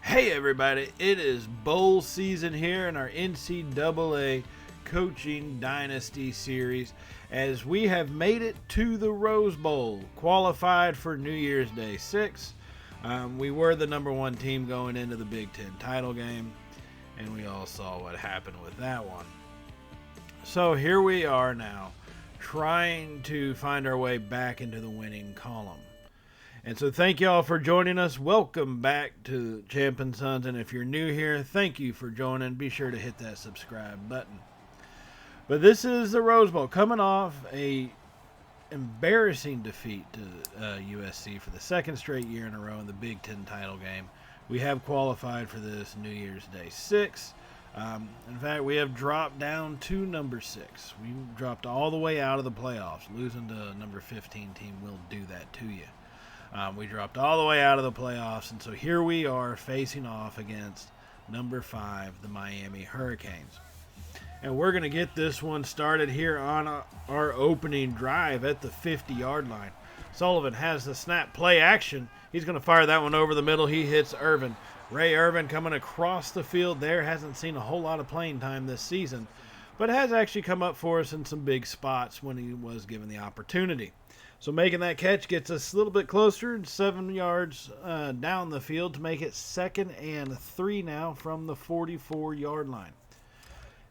Hey everybody, it is bowl season here in our NCAA Coaching Dynasty series as we have made it to the Rose Bowl, qualified for New Year's Day 6. We were the number one team going into the Big Ten title game, and we all saw what happened with that one. So here we are now, trying to find our way back into the winning column. And so thank you all for joining us. Welcome back to Champ and Sons. And if you're new here, thank you for joining. Be sure to hit that subscribe button. But this is the Rose Bowl, coming off a embarrassing defeat to USC for the second straight year in a row in the Big Ten title game. We have qualified for this New Year's Day 6. In fact, we have dropped down to number 6. We dropped all the way out of the playoffs. Losing to number 15 team will do that to you. We dropped all the way out of the playoffs, and so here we are facing off against number 5, the Miami Hurricanes. And we're going to get this one started here on our opening drive at the 50-yard line. Sullivan has the snap, play action. He's going to fire that one over the middle. He hits Irvin. Ray Irvin coming across the field there. Hasn't seen a whole lot of playing time this season, but has actually come up for us in some big spots when he was given the opportunity. So making that catch gets us a little bit closer, 7 yards down the field to make it 2nd and 3 now from the 44-yard line.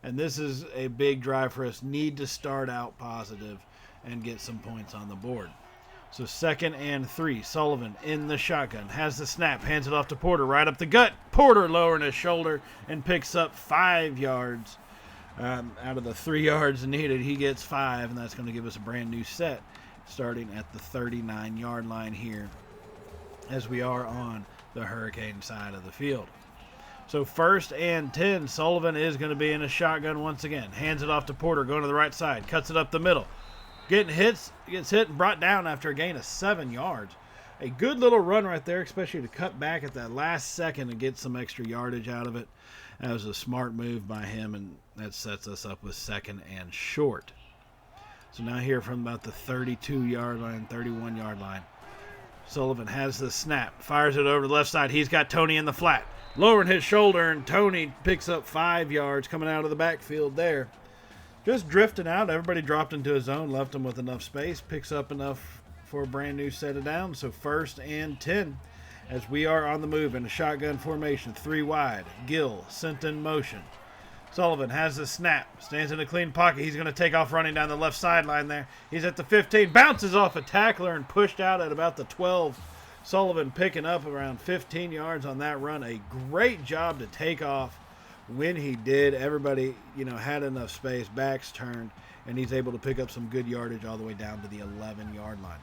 And this is a big drive for us. Need to start out positive and get some points on the board. So 2nd and 3, Sullivan in the shotgun, has the snap, hands it off to Porter, right up the gut. Porter lowering his shoulder and picks up 5 yards. Out of the 3 yards needed, he gets 5, and that's going to give us a brand new set, starting at the 39-yard line here as we are on the Hurricane side of the field. So 1st and 10, Sullivan is going to be in a shotgun once again. Hands it off to Porter, going to the right side, cuts it up the middle. Gets hit and brought down after a gain of 7 yards. A good little run right there, especially to cut back at that last second and get some extra yardage out of it. That was a smart move by him, and that sets us up with 2nd and short. So now here from about the 32-yard line, 31-yard line, Sullivan has the snap, fires it over the left side. He's got Tony in the flat, lowering his shoulder, and Tony picks up 5 yards coming out of the backfield there. Just drifting out. Everybody dropped into his zone, left him with enough space, picks up enough for a brand new set of downs. So 1st and 10 as we are on the move in a shotgun formation, 3 wide. Gill sent in motion. Sullivan has the snap, stands in a clean pocket. He's going to take off running down the left sideline there. He's at the 15, bounces off a tackler and pushed out at about the 12. Sullivan picking up around 15 yards on that run. A great job to take off when he did. Everybody, had enough space, backs turned, and he's able to pick up some good yardage all the way down to the 11-yard line.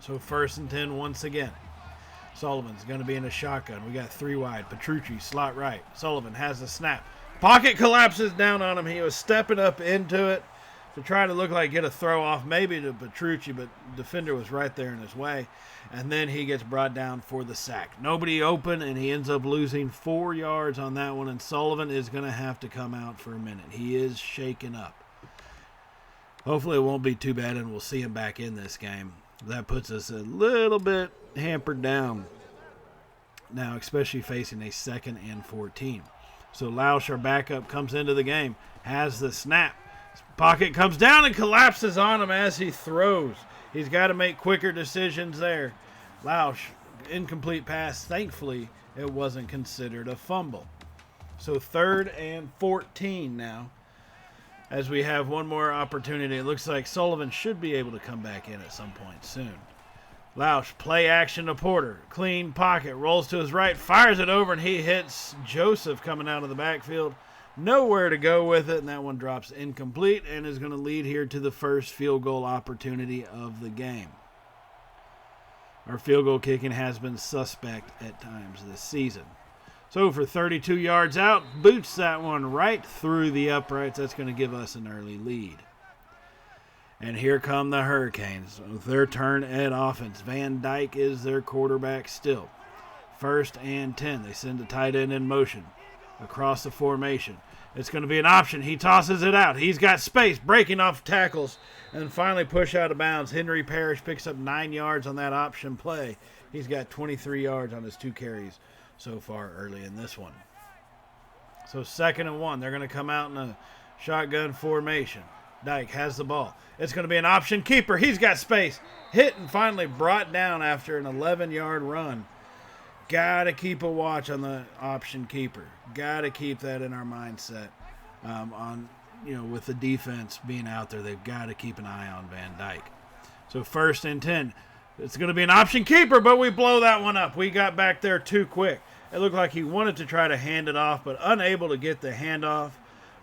So 1st and 10 once again. Sullivan's going to be in a shotgun. We got 3 wide. Petrucci, slot right. Sullivan has the snap. Pocket collapses down on him. He was stepping up into it to try to look like get a throw off, maybe to Petrucci, but the defender was right there in his way. And then he gets brought down for the sack. Nobody open, and he ends up losing 4 yards on that one, and Sullivan is going to have to come out for a minute. He is shaken up. Hopefully it won't be too bad, and we'll see him back in this game. That puts us a little bit hampered down now, especially facing a 2nd and 14. So Lausch, our backup, comes into the game, has the snap. Pocket comes down and collapses on him as he throws. He's got to make quicker decisions there. Lausch, incomplete pass. Thankfully, it wasn't considered a fumble. So 3rd and 14 now as we have one more opportunity. It looks like Sullivan should be able to come back in at some point soon. Lausch, play action to Porter. Clean pocket, rolls to his right, fires it over, and he hits Joseph coming out of the backfield. Nowhere to go with it, and that one drops incomplete and is going to lead here to the first field goal opportunity of the game. Our field goal kicking has been suspect at times this season. So for 32 yards out, boots that one right through the uprights. That's going to give us an early lead. And here come the Hurricanes with their turn at offense. Van Dyke is their quarterback still. 1st and 10. They send the tight end in motion across the formation. It's going to be an option. He tosses it out. He's got space, breaking off tackles, and finally push out of bounds. Henry Parrish picks up 9 yards on that option play. He's got 23 yards on his 2 carries so far early in this one. So 2nd and 1. They're going to come out in a shotgun formation. Dyke has the ball. It's going to be an option keeper. He's got space. Hit and finally brought down after an 11-yard run. Got to keep a watch on the option keeper. Got to keep that in our mindset. With the defense being out there, they've got to keep an eye on Van Dyke. So 1st and 10. It's going to be an option keeper, but we blow that one up. We got back there too quick. It looked like he wanted to try to hand it off, but unable to get the handoff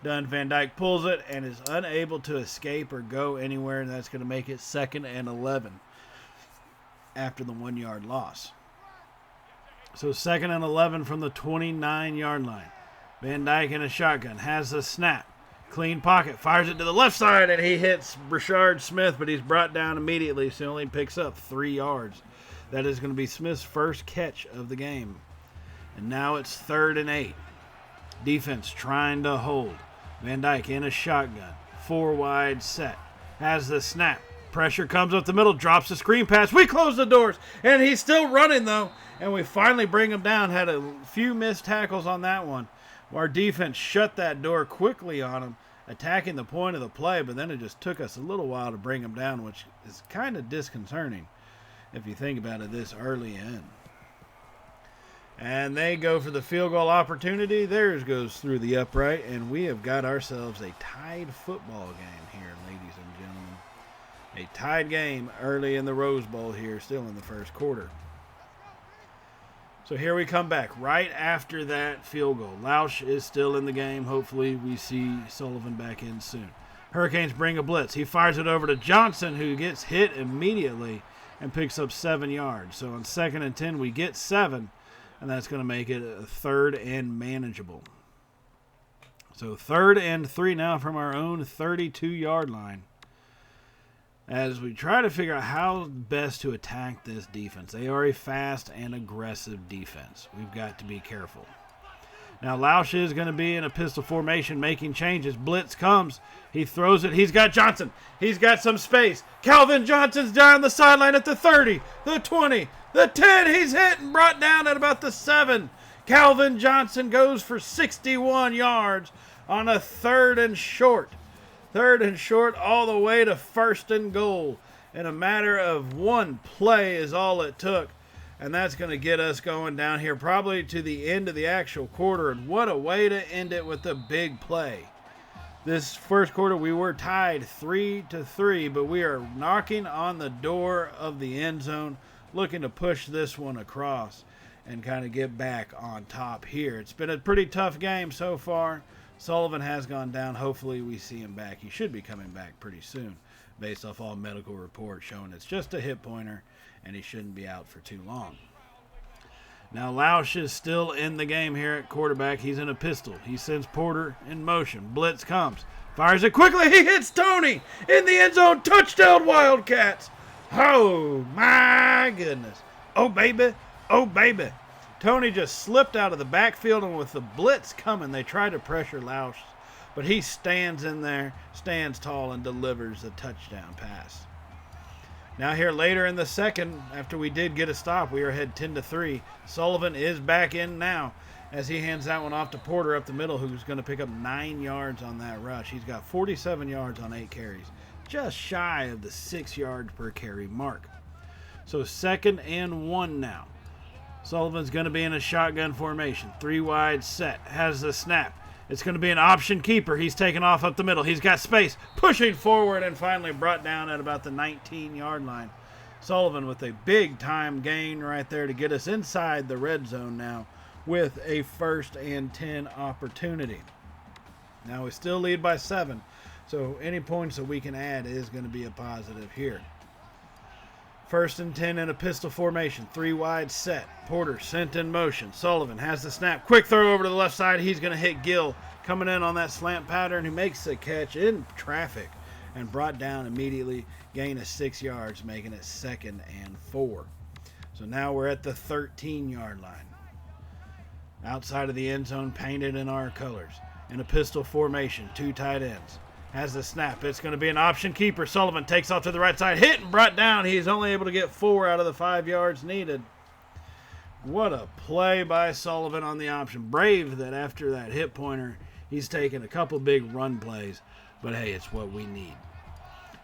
done. Van Dyke pulls it and is unable to escape or go anywhere, and that's going to make it 2nd and 11 after the 1-yard loss. So 2nd and 11 from the 29-yard line. Van Dyke in a shotgun, has the snap. Clean pocket, fires it to the left side, and he hits Brashard Smith, but he's brought down immediately, so he only picks up 3 yards. That is going to be Smith's first catch of the game. And now it's 3rd and 8. Defense trying to hold. Van Dyke in a shotgun. 4 wide set. Has the snap. Pressure comes up the middle. Drops the screen pass. We close the doors. And he's still running, though. And we finally bring him down. Had a few missed tackles on that one. Our defense shut that door quickly on him, attacking the point of the play. But then it just took us a little while to bring him down, which is kind of disconcerting if you think about it this early in. And they go for the field goal opportunity. Theirs goes through the upright, and we have got ourselves a tied football game here, ladies and gentlemen. A tied game early in the Rose Bowl here, still in the first quarter. So here we come back right after that field goal. Lausch is still in the game. Hopefully we see Sullivan back in soon. Hurricanes bring a blitz. He fires it over to Johnson, who gets hit immediately and picks up 7 yards. So on 2nd and 10, we get 7. And that's going to make it a 3rd and manageable. So 3rd and 3 now from our own 32-yard line. As we try to figure out how best to attack this defense. They are a fast and aggressive defense. We've got to be careful. Now Lausch is going to be in a pistol formation making changes. Blitz comes. He throws it. He's got Johnson. He's got some space. Calvin Johnson's down the sideline at the 30, the 20, the 10. He's hit and brought down at about the 7. Calvin Johnson goes for 61 yards on a 3rd and short. 3rd and short all the way to 1st and goal. In a matter of one play is all it took. And that's going to get us going down here probably to the end of the actual quarter. And what a way to end it with a big play. This first quarter we were tied 3-3, but we are knocking on the door of the end zone, looking to push this one across and kind of get back on top here. It's been a pretty tough game so far. Sullivan has gone down. Hopefully we see him back. He should be coming back pretty soon based off all medical reports showing it's just a hip pointer and he shouldn't be out for too long. Now Lausch is still in the game here at quarterback. He's in a pistol. He sends Porter in motion. Blitz comes. Fires it quickly. He hits Tony in the end zone. Touchdown Wildcats. Oh my goodness. Oh baby. Oh baby. Tony just slipped out of the backfield, and with the blitz coming, they try to pressure Lausch, but he stands in there, stands tall, and delivers a touchdown pass. Now here later in the second, after we did get a stop, we are ahead 10-3. Sullivan is back in now as he hands that one off to Porter up the middle, who's going to pick up 9 yards on that rush. He's got 47 yards on 8 carries, just shy of the 6 yards per carry mark. So 2nd and 1 now. Sullivan's going to be in a shotgun formation. 3 wide set. Has the snap. It's going to be an option keeper. He's taken off up the middle. He's got space. Pushing forward and finally brought down at about the 19-yard line. Sullivan with a big-time gain right there to get us inside the red zone now with a 1st and 10 opportunity. Now we still lead by 7, so any points that we can add is going to be a positive here. 1st and 10 in a pistol formation. 3 wide set. Porter sent in motion. Sullivan has the snap. Quick throw over to the left side. He's going to hit Gill coming in on that slant pattern, who makes the catch in traffic and brought down immediately. Gain of 6 yards, making it 2nd and 4. So now we're at the 13-yard line. Outside of the end zone, painted in our colors. In a pistol formation. 2 tight ends. Has the snap. It's going to be an option keeper. Sullivan takes off to the right side. Hit and brought down. He's only able to get 4 out of the 5 yards needed. What a play by Sullivan on the option. Brave that after that hit pointer, he's taken a couple big run plays. But, hey, it's what we need.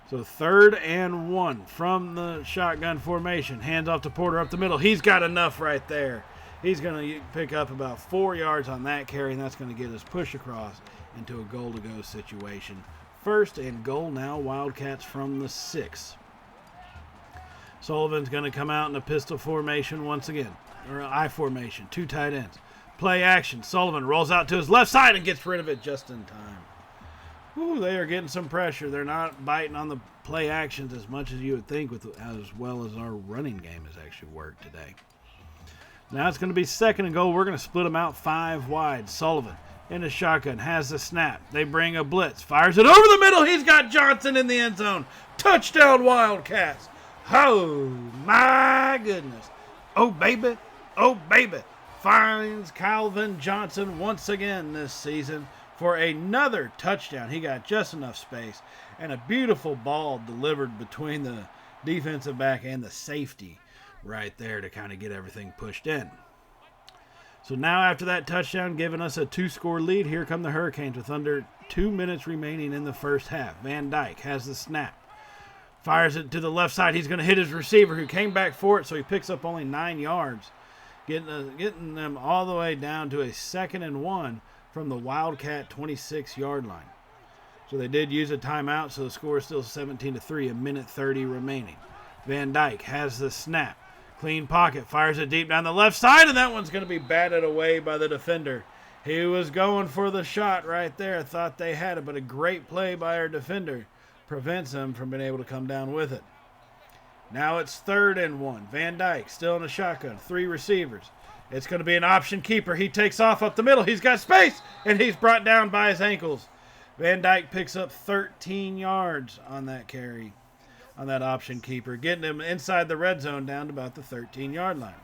So 3rd and 1 from the shotgun formation. Hands off to Porter up the middle. He's got enough right there. He's going to pick up about 4 yards on that carry, and that's going to get us push across into a goal-to-go situation. 1st and goal now, Wildcats from the 6. Sullivan's going to come out in a pistol formation once again, or I formation, 2 tight ends. Play action. Sullivan rolls out to his left side and gets rid of it just in time. Ooh, they are getting some pressure. They're not biting on the play actions as much as you would think, as well as our running game has actually worked today. Now it's going to be 2nd and goal. We're going to split them out 5 wide. Sullivan in a shotgun has the snap. They bring a blitz. Fires it over the middle. He's got Johnson in the end zone. Touchdown, Wildcats. Oh, my goodness. Oh, baby. Oh, baby. Finds Calvin Johnson once again this season for another touchdown. He got just enough space and a beautiful ball delivered between the defensive back and the safety right there to kind of get everything pushed in. So now after that touchdown giving us a 2-score lead, here come the Hurricanes with under 2 minutes remaining in the first half. Van Dyke has the snap. Fires it to the left side. He's going to hit his receiver who came back for it, so he picks up only 9 yards, getting them all the way down to a 2nd and 1 from the Wildcat 26-yard line. So they did use a timeout, so the score is still 17-3, 1:30 remaining. Van Dyke has the snap. Clean pocket, fires it deep down the left side, and that one's going to be batted away by the defender. He was going for the shot right there. Thought they had it, but a great play by our defender prevents him from being able to come down with it. Now it's 3rd and 1. Van Dyke still in a shotgun, 3 receivers. It's going to be an option keeper. He takes off up the middle. He's got space, and he's brought down by his ankles. Van Dyke picks up 13 yards on that carry, on that option keeper, getting him inside the red zone down to about the 13-yard line.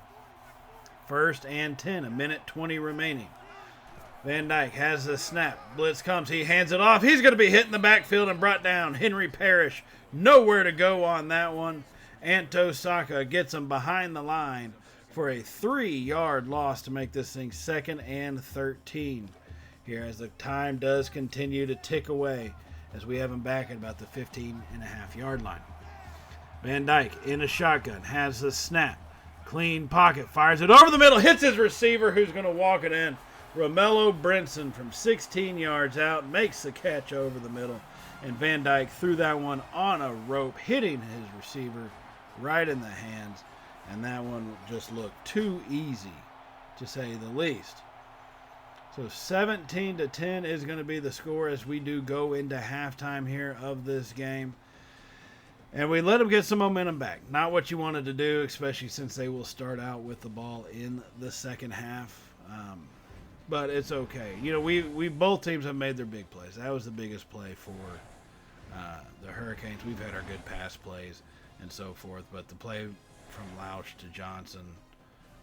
1st and 10, 1:20 remaining. Van Dyke has the snap. Blitz comes. He hands it off. He's going to be hit in the backfield and brought down. Henry Parrish, nowhere to go on that one. Anto Saka gets him behind the line for a 3-yard loss to make this thing 2nd and 13 here as the time does continue to tick away as we have him back at about the 15.5-yard line. Van Dyke in a shotgun has the snap. Clean pocket, fires it over the middle, hits his receiver who's going to walk it in. Romello Brinson from 16 yards out makes the catch over the middle, and Van Dyke threw that one on a rope, hitting his receiver right in the hands, and that one just looked too easy, to say the least. So 17-10 is going to be the score as we do go into halftime here of this game. And we let them get some momentum back. Not what you wanted to do, especially since they will start out with the ball in the second half. But it's okay. You know, we both teams have made their big plays. That was the biggest play for the Hurricanes. We've had our good pass plays and so forth. But the play from Lausch to Johnson,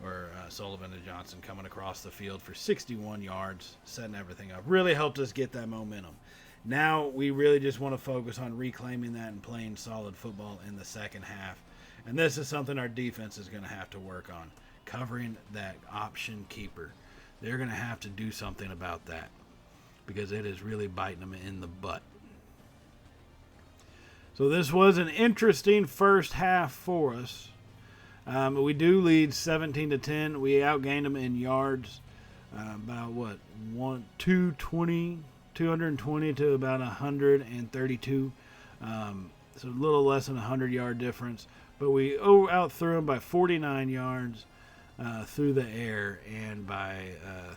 or Sullivan to Johnson, coming across the field for 61 yards, setting everything up, really helped us get that momentum. Now we really just want to focus on reclaiming that and playing solid football in the second half. And this is something our defense is going to have to work on, covering that option keeper. They're going to have to do something about that because it is really biting them in the butt. So this was an interesting first half for us. We do lead 17-10. We outgained them in yards about 220 to about 132. So a little less than a 100-yard difference. But we outthrew them by 49 yards through the air and by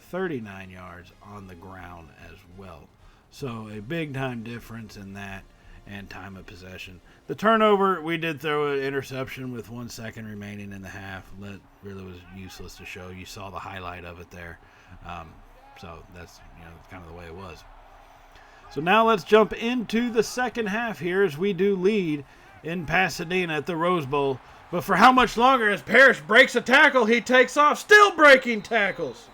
39 yards on the ground as well. So a big-time difference in that and time of possession. The turnover, we did throw an interception with 1 second remaining in the half. That really was useless to show. You saw the highlight of it there. So that's kind of the way it was. So now let's jump into the second half here as we do lead in Pasadena at the Rose Bowl. But for how much longer? As Parrish breaks a tackle, he takes off, still breaking tackles.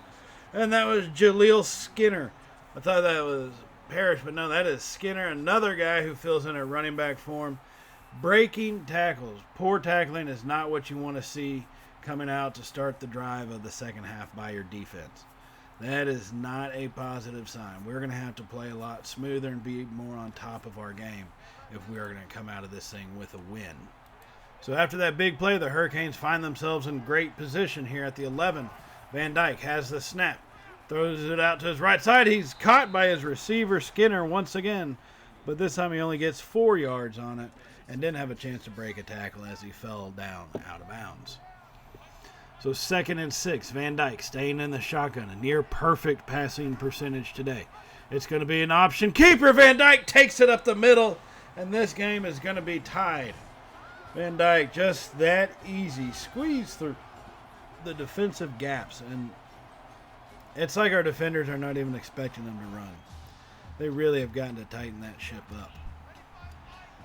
And that was Jaleel Skinner. I thought that was Parrish, but no, that is Skinner, another guy who fills in a running back form. Breaking tackles. Poor tackling is not what you want to see coming out to start the drive of the second half by your defense. That is not a positive sign. We're going to have to play a lot smoother and be more on top of our game if we are going to come out of this thing with a win. So after that big play, the Hurricanes find themselves in great position here at the 11. Van Dyke has the snap, throws it out to his right side. He's caught by his receiver, Skinner, once again, but this time he only gets 4 yards on it and didn't have a chance to break a tackle as he fell down out of bounds. So 2nd and 6, Van Dyke staying in the shotgun, a near perfect passing percentage today. It's going to be an option keeper. Van Dyke takes it up the middle, and this game is going to be tied. Van Dyke just that easy, squeezed through the defensive gaps, and it's like our defenders are not even expecting them to run. They really have gotten to tighten that ship up.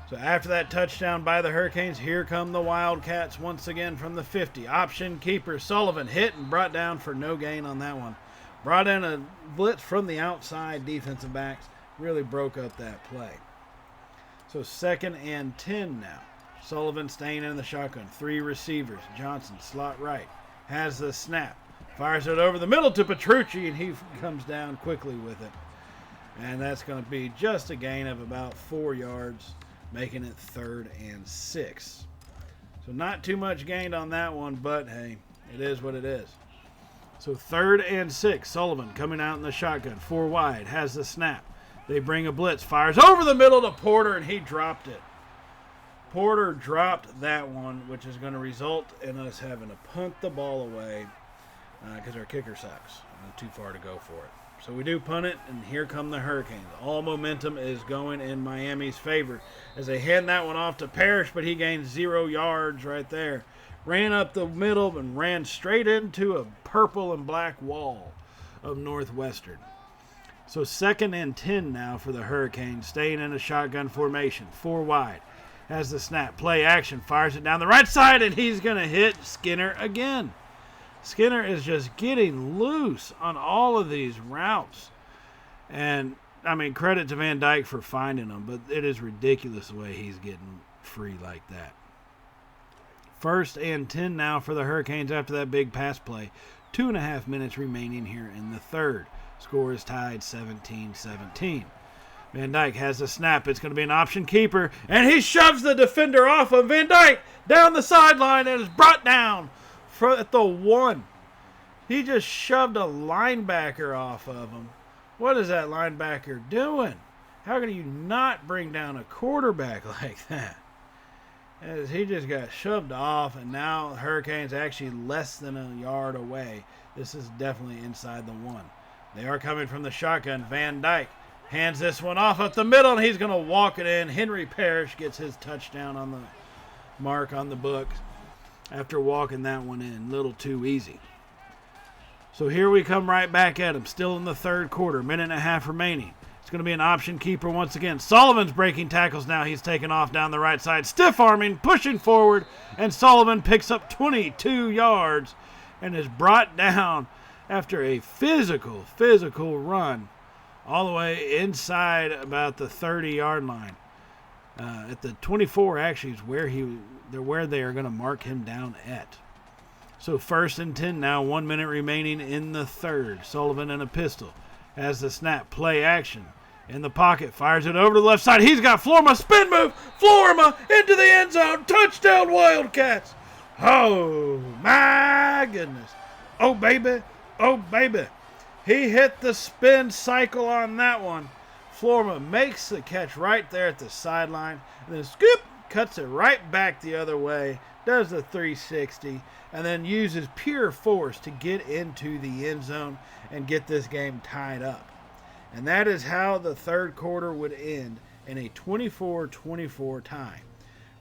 So after that touchdown by the Hurricanes, here come the Wildcats once again from the 50. Option keeper Sullivan hit and brought down for no gain on that one. Brought in a blitz from the outside defensive backs. Really broke up that play. So 2nd and 10 now. Sullivan staying in the shotgun. 3 receivers. Johnson, slot right. Has the snap. Fires it over the middle to Petrucci, and he comes down quickly with it. And that's going to be just a gain of about 4 yards, making it 3rd and 6. So not too much gained on that one, but hey, it is what it is. So 3rd and 6, Sullivan coming out in the shotgun, 4 wide, has the snap. They bring a blitz, fires over the middle to Porter, and he dropped it. Porter dropped that one, which is going to result in us having to punt the ball away because our kicker sucks. Too far to go for it. So we do punt it, and here come the Hurricanes. All momentum is going in Miami's favor as they hand that one off to Parrish, but he gains 0 yards right there. Ran up the middle and ran straight into a purple and black wall of Northwestern. So 2nd and 10 now for the Hurricanes, staying in a shotgun formation, 4 wide. Has the snap, play action, fires it down the right side, and he's going to hit Skinner again. Skinner is just getting loose on all of these routes. And, I mean, credit to Van Dyke for finding them, but it is ridiculous the way he's getting free like that. 1st and 10 now for the Hurricanes after that big pass play. 2.5 minutes remaining here in the 3rd. Score is tied 17-17. Van Dyke has the snap. It's going to be an option keeper, and he shoves the defender off of Van Dyke down the sideline and is brought down at the 1. He just shoved a linebacker off of him. What is that linebacker doing? How can you not bring down a quarterback like that? As he just got shoved off, and now the Hurricanes actually less than a yard away. This is definitely inside the 1. They are coming from the shotgun. Van Dyke hands this one off up the middle, and he's going to walk it in. Henry Parrish gets his touchdown on the mark on the book after walking that one in. A little too easy. So here we come right back at him. Still in the 3rd quarter. 1.5 remaining. It's going to be an option keeper once again. Sullivan's breaking tackles now. He's taken off down the right side. Stiff arming, pushing forward, and Sullivan picks up 22 yards and is brought down after a physical run all the way inside about the 30-yard line. At the 24 actually is where they are going to mark him down at. So 1st and 10 now, 1 minute remaining in the 3rd. Sullivan in a pistol has the snap, play action in the pocket, fires it over to the left side. He's got Florma, spin move, Florma into the end zone, touchdown Wildcats. Oh my goodness. Oh baby. He hit the spin cycle on that one. Florma makes the catch right there at the sideline, and then scoop, cuts it right back the other way, does the 360, and then uses pure force to get into the end zone and get this game tied up. And that is how the 3rd quarter would end, in a 24-24 tie.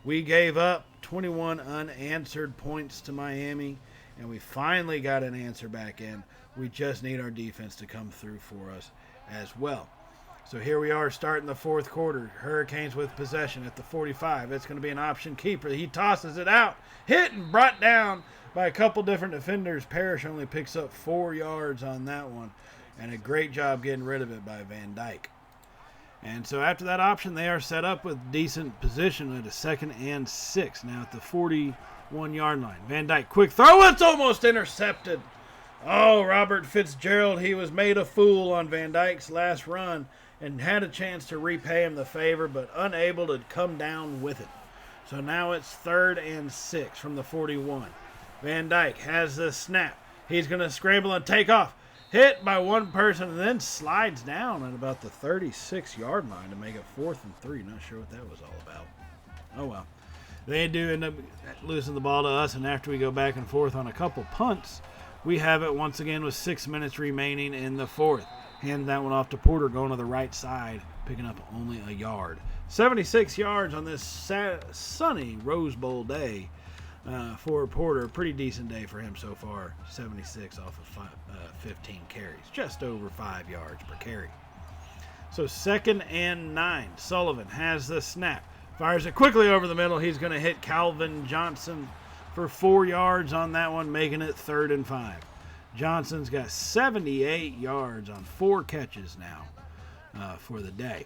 We gave up 21 unanswered points to Miami, and we finally got an answer back in. We just need our defense to come through for us as well. So here we are starting the 4th quarter. Hurricanes with possession at the 45. It's going to be an option keeper. He tosses it out. Hit and brought down by a couple different defenders. Parrish only picks up 4 yards on that one. And a great job getting rid of it by Van Dyke. And so after that option, they are set up with decent position at a 2nd and 6. Now at the 41-yard line. Van Dyke, quick throw. It's almost intercepted. Oh, Robert Fitzgerald, he was made a fool on Van Dyke's last run and had a chance to repay him the favor, but unable to come down with it. So now it's 3rd and 6 from the 41. Van Dyke has the snap. He's going to scramble and take off. Hit by one person and then slides down at about the 36-yard line to make it 4th and 3. Not sure what that was all about. Oh, well. They do end up losing the ball to us, and after we go back and forth on a couple punts, we have it once again with 6 minutes remaining in the 4th. Hand that one off to Porter, going to the right side, picking up only a yard. 76 yards on this sunny Rose Bowl day for Porter. Pretty decent day for him so far. 76 off of 15 carries. Just over 5 yards per carry. So 2nd and 9. Sullivan has the snap. Fires it quickly over the middle. He's going to hit Calvin Johnson for 4 yards on that one, making it 3rd and 5. Johnson's got 78 yards on 4 catches now for the day.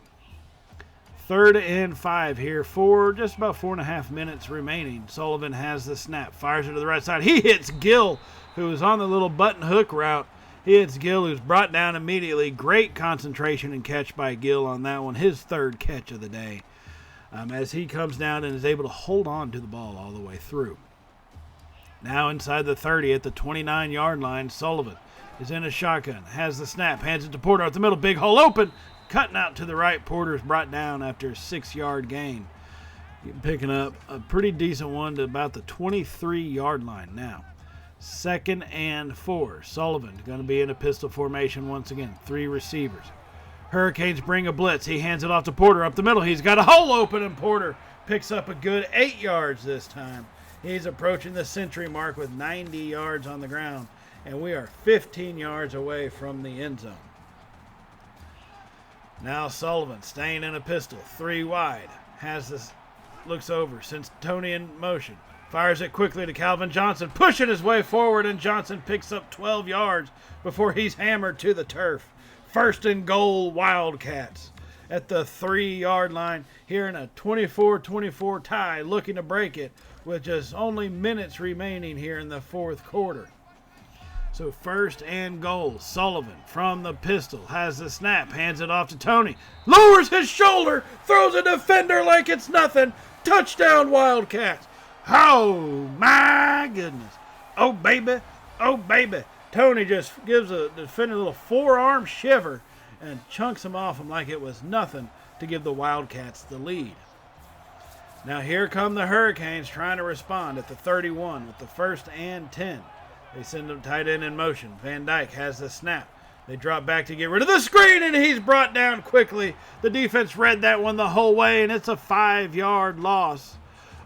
3rd and 5 here for just about 4.5 minutes remaining. Sullivan has the snap, fires it to the right side. He hits Gill, who is on the little button hook route. He hits Gill, who's brought down immediately. Great concentration and catch by Gill on that one. His 3rd catch of the day as he comes down and is able to hold on to the ball all the way through. Now inside the 30 at the 29-yard line, Sullivan is in a shotgun, has the snap, hands it to Porter out the middle, big hole open, cutting out to the right. Porter's brought down after a 6-yard gain. Picking up a pretty decent one to about the 23-yard line now. 2nd and 4. Sullivan's going to be in a pistol formation once again. 3 receivers. Hurricanes bring a blitz. He hands it off to Porter up the middle. He's got a hole open, and Porter picks up a good 8 yards this time. He's approaching the century mark with 90 yards on the ground, and we are 15 yards away from the end zone. Now Sullivan staying in a pistol, 3 wide, has this, looks over, sends Tony in motion, fires it quickly to Calvin Johnson, pushing his way forward, and Johnson picks up 12 yards before he's hammered to the turf. 1st and goal, Wildcats at the 3-yard line here in a 24-24 tie, looking to break it with just only minutes remaining here in the 4th quarter. So 1st and goal. Sullivan from the pistol has the snap, hands it off to Tony, lowers his shoulder, throws a defender like it's nothing. Touchdown, Wildcats. Oh, my goodness. Oh, baby. Oh, baby. Tony just gives a defender a little forearm shiver and chunks him off him like it was nothing to give the Wildcats the lead. Now here come the Hurricanes trying to respond at the 31 with the 1st and 10. They send him tight end in motion. Van Dyke has the snap. They drop back to get rid of the screen, and he's brought down quickly. The defense read that one the whole way, and it's a 5-yard loss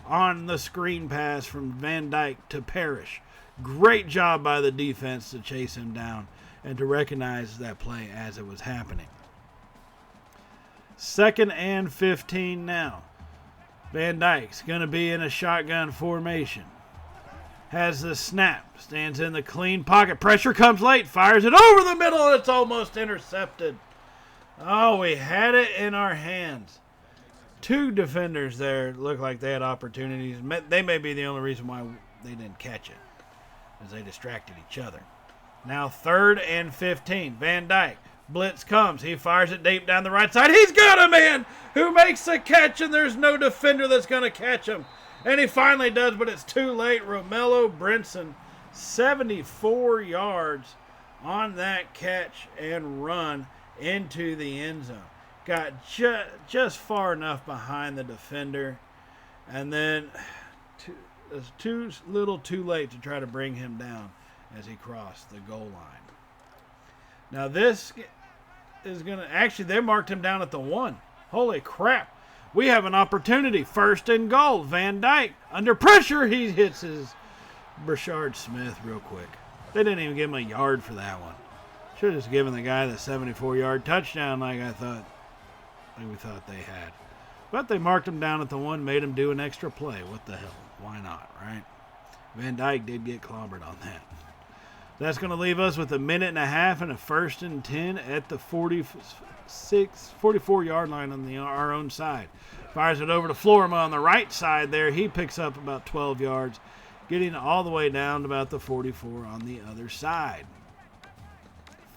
on the screen pass from Van Dyke to Parrish. Great job by the defense to chase him down and to recognize that play as it was happening. 2nd and 15 now. Van Dyke's going to be in a shotgun formation. Has the snap, stands in the clean pocket. Pressure comes late, fires it over the middle, and it's almost intercepted. Oh, we had it in our hands. 2 defenders there looked like they had opportunities. They may be the only reason why they didn't catch it, as they distracted each other. Now 3rd and 15. Van Dyke. Blitz comes. He fires it deep down the right side. He's got a man who makes the catch, and there's no defender that's going to catch him. And he finally does, but it's too late. Romello Brinson, 74 yards on that catch and run into the end zone. Got just far enough behind the defender, and then it's too late to try to bring him down as he crossed the goal line. Now this is going to, actually they marked him down at the 1. Holy crap. We have an opportunity. 1st and goal. Van Dyke under pressure. He hits his Brashard Smith real quick. They didn't even give him a yard for that one. Should have just given the guy the 74-yard touchdown like we thought they had. But they marked him down at the 1, made him do an extra play. What the hell? Why not, right? Van Dyke did get clobbered on that. That's going to leave us with a minute and a half and a 1st and 10 at the 44-yard line on our own side. Fires it over to Florima on the right side there. He picks up about 12 yards, getting all the way down to about the 44 on the other side.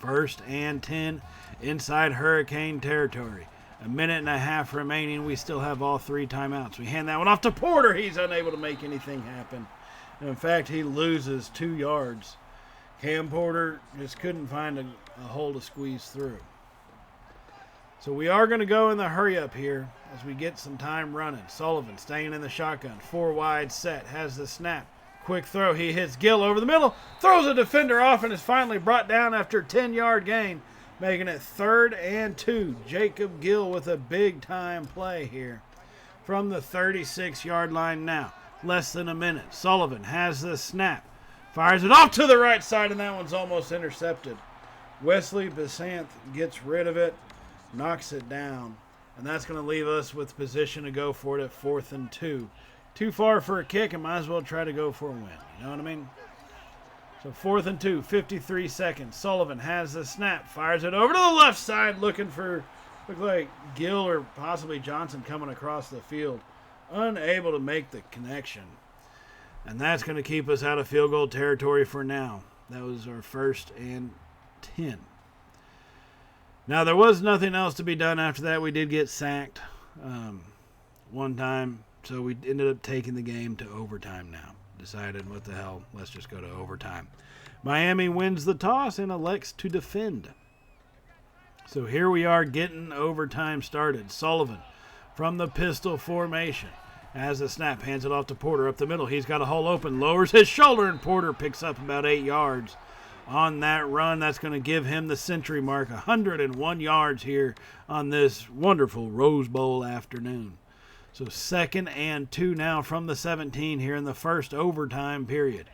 1st and 10 inside Hurricane territory. A minute and a half remaining. We still have all 3 timeouts. We hand that one off to Porter. He's unable to make anything happen. And in fact, he loses 2 yards. Cam Porter just couldn't find a hole to squeeze through. So we are going to go in the hurry up here as we get some time running. Sullivan staying in the shotgun. 4 wide set. Has the snap. Quick throw. He hits Gill over the middle. Throws a defender off and is finally brought down after a 10-yard gain. Making it 3rd and 2. Jacob Gill with a big-time play here from the 36-yard line now. Less than a minute. Sullivan has the snap. Fires it off to the right side, and that one's almost intercepted. Wesley Besanth gets rid of it, knocks it down, and that's going to leave us with position to go for it at 4th and 2. Too far for a kick, and might as well try to go for a win. You know what I mean? So 4th and 2, 53 seconds. Sullivan has the snap, fires it over to the left side, look like Gill or possibly Johnson coming across the field. Unable to make the connection. And that's going to keep us out of field goal territory for now. That was our 1st and 10. Now, there was nothing else to be done after that. We did get sacked one time, so we ended up taking the game to overtime now. Decided, what the hell, let's just go to overtime. Miami wins the toss and elects to defend. So here we are getting overtime started. Sullivan from the pistol formation. Has the snap, hands it off to Porter up the middle. He's got a hole open, lowers his shoulder, and Porter picks up about 8 yards on that run. That's going to give him the century mark, 101 yards here on this wonderful Rose Bowl afternoon. So 2nd and 2 now from the 17 here in the first overtime period.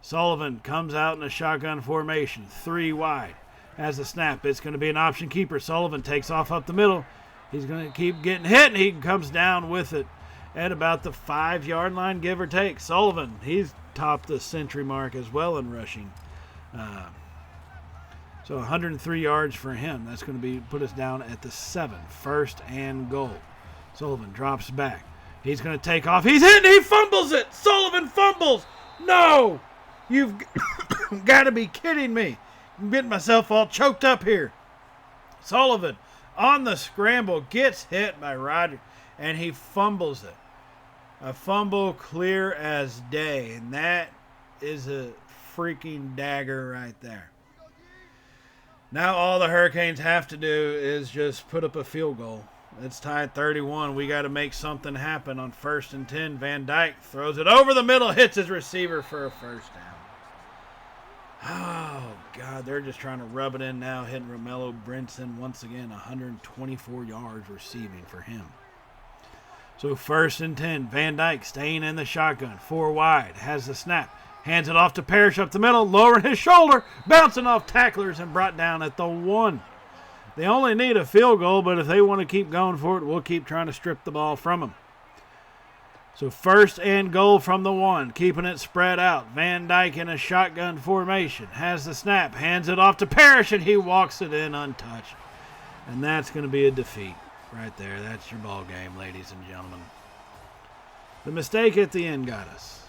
Sullivan comes out in a shotgun formation, 3 wide. Has the snap. It's going to be an option keeper. Sullivan takes off up the middle. He's going to keep getting hit, and he comes down with it at about the 5-yard line, give or take. Sullivan, he's topped the century mark as well in rushing. So 103 yards for him. That's going to put us down at the 7, 1st and goal. Sullivan drops back. He's going to take off. He's hit, and he fumbles it. Sullivan fumbles. No! You've got to be kidding me. I'm getting myself all choked up here. Sullivan on the scramble gets hit by Roger, and he fumbles it. A fumble clear as day, and that is a freaking dagger right there. Now all the Hurricanes have to do is just put up a field goal. It's tied 31. We got to make something happen on 1st and 10. Van Dyke throws it over the middle, hits his receiver for a 1st down. Oh, God, they're just trying to rub it in now, hitting Romello Brinson once again, 124 yards receiving for him. So 1st and 10, Van Dyke staying in the shotgun, 4 wide, has the snap, hands it off to Parrish up the middle, lowering his shoulder, bouncing off tacklers and brought down at the 1. They only need a field goal, but if they want to keep going for it, we'll keep trying to strip the ball from them. So 1st and goal from the 1, keeping it spread out. Van Dyke in a shotgun formation, has the snap, hands it off to Parrish, and he walks it in untouched. And that's going to be a defeat right there. That's your ball game, ladies and gentlemen. The mistake at the end got us.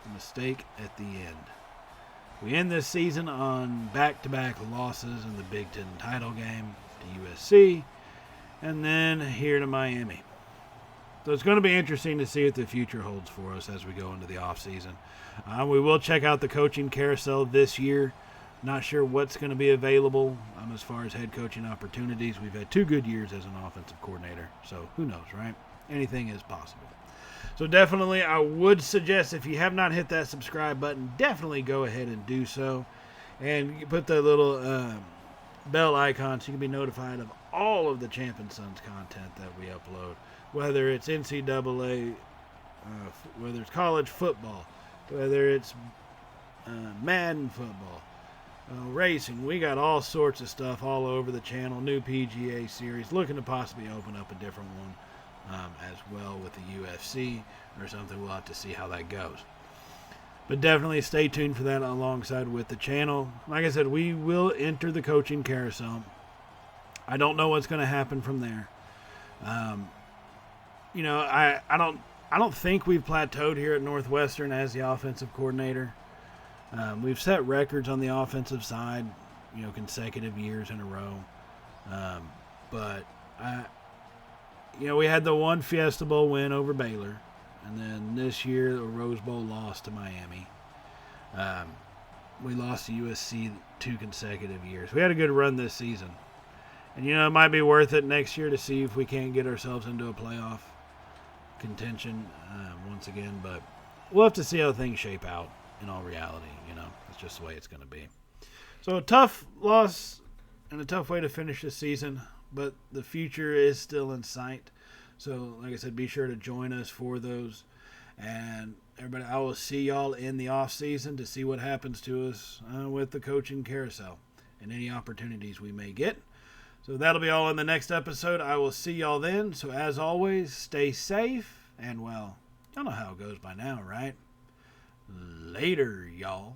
The mistake at the end. We end this season on back-to-back losses in the Big Ten title game to USC, and then here to Miami. So it's going to be interesting to see what the future holds for us as we go into the offseason. We will check out the coaching carousel this year. Not sure what's going to be available as far as head coaching opportunities. We've had 2 good years as an offensive coordinator, so who knows, right? Anything is possible. So definitely I would suggest, if you have not hit that subscribe button, definitely go ahead and do so. And put the little bell icon so you can be notified of all of the Champ and Sons content that we upload. Whether it's NCAA, whether it's college football, whether it's Madden football, racing. We got all sorts of stuff all over the channel. New PGA series. Looking to possibly open up a different one as well with the UFC or something. We'll have to see how that goes. But definitely stay tuned for that alongside with the channel. Like I said, we will enter the coaching carousel. I don't know what's going to happen from there. I don't think we've plateaued here at Northwestern as the offensive coordinator. We've set records on the offensive side, consecutive years in a row. But we had the one Fiesta Bowl win over Baylor, and then this year the Rose Bowl loss to Miami. We lost to USC 2 consecutive years. We had a good run this season. And, it might be worth it next year to see if we can't get ourselves into a playoff contention once again. But we'll have to see how things shape out in all reality. It's just the way it's going to be. So a tough loss and a tough way to finish the season, but the future is still in sight. So, like I said, be sure to join us for those. And everybody, I will see y'all in the off season to see what happens to us with the coaching carousel and any opportunities we may get. So that'll be all in the next episode. I will see y'all then. So as always, stay safe and, well, y'all know how it goes by now, right? Later, y'all.